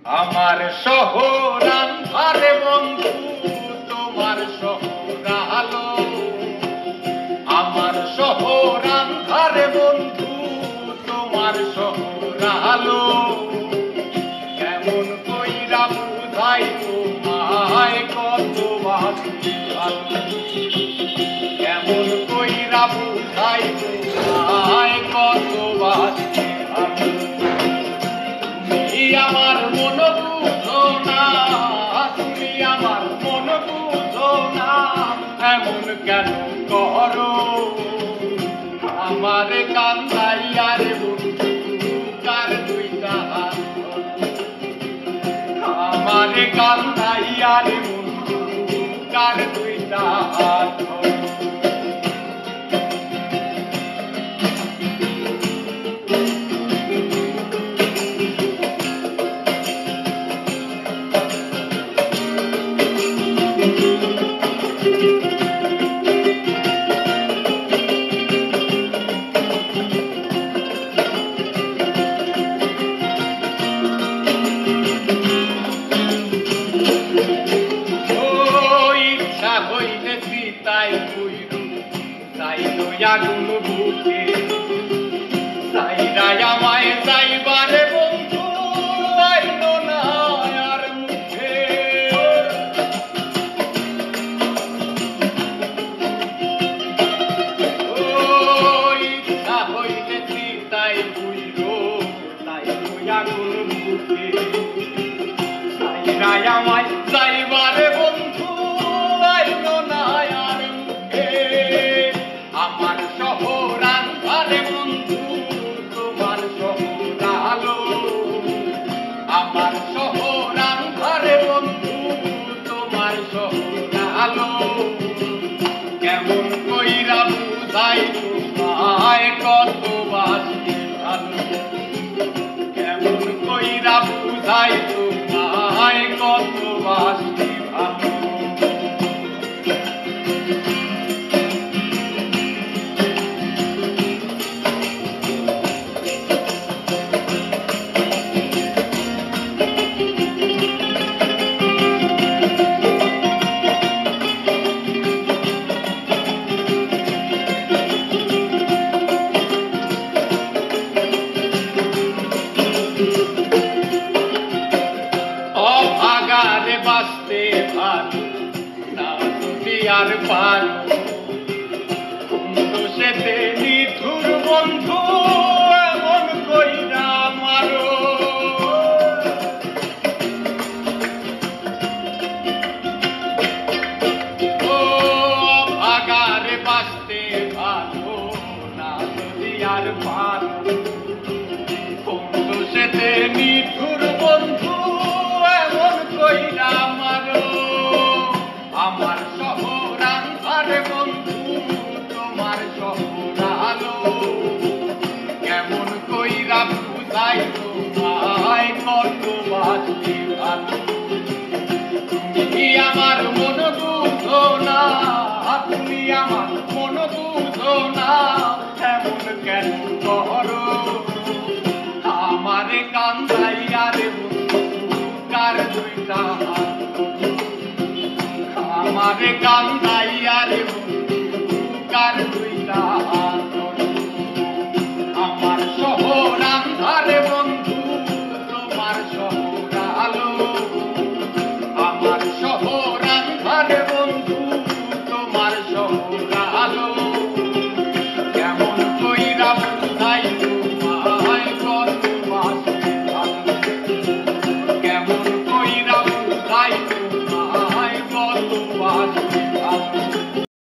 আমার শহর আন্ধারে বন্ধু, তোমার শহর আলো। আমার শহর আন্ধারে বন্ধু, তোমার শহর আলো। কেমন কইরা বুঝাই তোমায় কত বাসি ভালো। কেমন কইরা বুঝাই তোমায় কত বাসি ভালো। তুমি আমার মন বুঝো না, তুমি আমার মন বুঝো না, এমন কেন করো? আমার কান্দাইয়া রে বন্ধু, কার দুইটা হাত ধরো। আমার কান্দাইয়া রে বন্ধু, কার দুইটা হাত ধরো। তাই কইরু তাইলো আগুন বুকে, তাইরা আমায় যাইবারে বন্ধু আইলো না আর মুখে। ইচ্ছা হইলে তাই কইরু তাইলো আগুন বুকে, তাইরা আমায় যাইবারে বন্ধু আইলো না। আমার শহর আন্ধারে বন্ধু, তোমার শহর আলো। আমার শহর আন্ধারে বন্ধু, তোমার শহর আলো। কেমন কইরা বুঝাই তোমায় কত বাসি ভালো। কেমন কইরা বুঝাই তোমায় কত বাসি ভালো। অভাগারে বাঁচতে ভালো না যদি আর পারো, দোষেতে নিঠুর বন্ধু এমন কইরা মারো। অভাগারে বাঁচতে ভালো না যদি আর পারো, দোষেতে নিঠুর বন্ধু এমন কইরা মারো। আমার শহর আন্ধারে বন্ধু, তোমার শহর আলো। কেমন কইরা বুঝাই তোমায় কত বাসি ভালো। তুমি আমার মন বুঝো না, তুমি আমার মন বুঝো না, এমন কেন করো? আমারে কান্দাইয়া রে বন্ধু, কার দুইটা হাত ধরো। আমারে কান্দাইয়া রে বন্ধু, কার দুইটা হাত